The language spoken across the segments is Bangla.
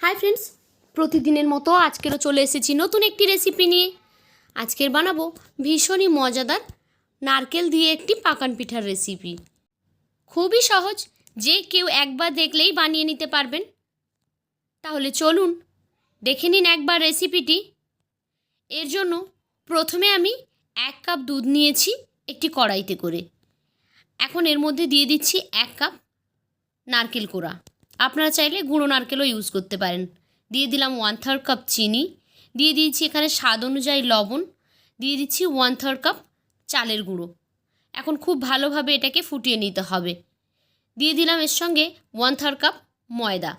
হাই ফ্রেন্ডস, প্রতিদিনের মতো আজকেরও চলে এসেছি নতুন একটি রেসিপি নিয়ে। আজকের বানাবো ভীষণই মজাদার নারকেল দিয়ে একটি পাকান পিঠার রেসিপি। খুবই সহজ, যে কেউ একবার দেখলেই বানিয়ে নিতে পারবেন। তাহলে চলুন দেখে নিন একবার রেসিপিটি। এর জন্য প্রথমে আমি 1 কাপ দুধ নিয়েছি একটি কড়াইতে করে। এখন এর মধ্যে দিয়ে দিচ্ছি 1 কাপ নারকেল কোড়া। আপনারা চাইলে গুঁড়ো নারকেলও ইউজ করতে পারেন। দিয়ে দিলাম 1/3 কাপ চিনি, দিয়ে দিয়েছি এখানে স্বাদ অনুযায়ী লবণ, দিয়ে দিচ্ছি 1/3 কাপ চালের গুঁড়ো। এখন খুব ভালোভাবে এটাকে ফুটিয়ে নিতে হবে। দিয়ে দিলাম এর সঙ্গে 1/3 কাপ ময়দা।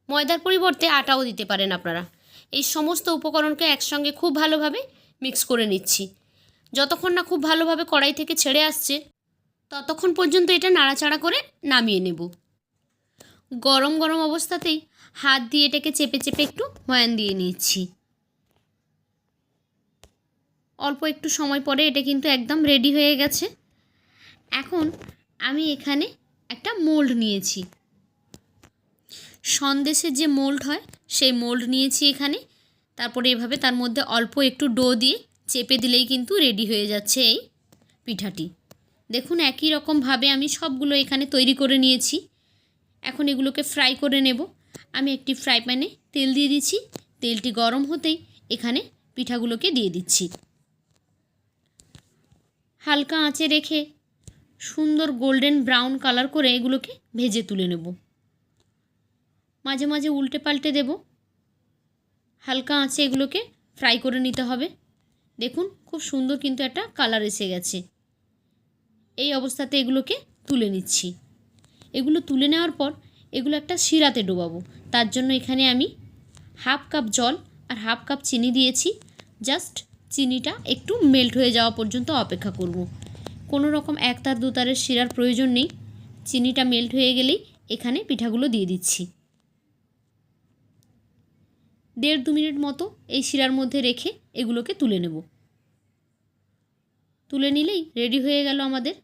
ময়দার পরিবর্তে আটাও দিতে পারেন আপনারা। এই সমস্ত উপকরণকে একসঙ্গে খুব ভালোভাবে মিক্স করে নিচ্ছি। যতক্ষণ না খুব ভালোভাবে কড়াই থেকে ছেড়ে আসছে ততক্ষণ পর্যন্ত এটা নাড়াচাড়া করে নামিয়ে নেব। গরম গরম অবস্থাতেই হাত দিয়ে এটাকে চেপে চেপে একটু ময়ান দিয়ে নিচ্ছি। অল্প একটু সময় পরে এটা কিন্তু একদম রেডি হয়ে গেছে। এখন আমি এখানে একটা মোল্ড নিয়েছি, সন্দেশের যে মোল্ড হয় সেই মোল্ড নিয়েছি এখানে। তারপরে এভাবে তার মধ্যে অল্প একটু ডো দিয়ে চেপে দিলেই কিন্তু রেডি হয়ে যাচ্ছে এই পিঠাটি। দেখুন একই রকমভাবে আমি সবগুলো এখানে তৈরি করে নিয়েছি। এখন এগুলোকে ফ্রাই করে নেব। আমি একটি ফ্রাই প্যানে তেল দিয়ে দিচ্ছি। তেলটি গরম হতেই এখানে পিঠাগুলোকে দিয়ে দিচ্ছি। হালকা আঁচে রেখে সুন্দর গোল্ডেন ব্রাউন কালার করে এগুলোকে ভেজে তুলে নেব। মাঝে মাঝে উল্টে পাল্টে দেব। হালকা আঁচে এগুলোকে ফ্রাই করে নিতে হবে। দেখুন খুব সুন্দর কিন্তু একটা কালার এসে গেছে। এই অবস্থাতে এগুলোকে তুলে নিচ্ছি। এগুলো তুলে নেওয়ার পর এগুলো একটা শিরাতে ডোবাবো। তার জন্য এখানে আমি 1/2 কাপ জল আর 1/2 কাপ চিনি দিয়েছি। জাস্ট চিনিটা একটু মেল্ট হয়ে যাওয়া পর্যন্ত অপেক্ষা করব। কোনো রকম এক তার দু তারের শিরার প্রয়োজন নেই। চিনিটা মেল্ট হয়ে গেলেই এখানে পিঠাগুলো দিয়ে দিচ্ছি। 1.5-2 মিনিট মতো এই শিরার মধ্যে রেখে এগুলোকে তুলে নেব। তুলে নিলেই রেডি হয়ে গেল আমাদের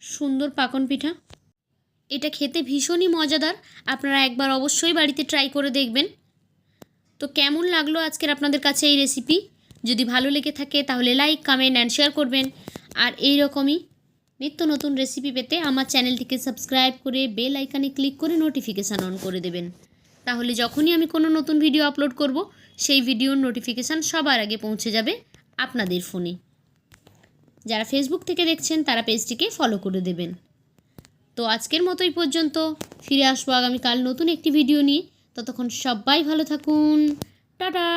সুন্দর পাকন পিঠা। এটা খেতে ভীষণই মজাদার, আপনারা একবার অবশ্যই বাড়িতে ট্রাই করে দেখবেন। তো কেমন লাগলো আজকের আপনাদের কাছে এই রেসিপি? যদি ভালো লেগে থাকে তাহলে লাইক, কমেন্ট অ্যান্ড শেয়ার করবেন। আর এই রকমই নিত্য নতুন রেসিপি পেতে আমার চ্যানেলটিকে সাবস্ক্রাইব করে বেল আইকনে ক্লিক করে নোটিফিকেশান অন করে দেবেন। তাহলে যখনই আমি কোনো নতুন ভিডিও আপলোড করব সেই ভিডিওর নোটিফিকেশান সবার আগে পৌঁছে যাবে আপনাদের ফোনে। যারা ফেসবুক থেকে দেখছেন তারা পেজটিকে ফলো করে দেবেন। তো আজকের মতোই পর্যন্ত, ফিরে আসবো আগামীকাল নতুন একটি ভিডিও নিয়ে। ততক্ষণ সবাই ভালো থাকুন। টাটা।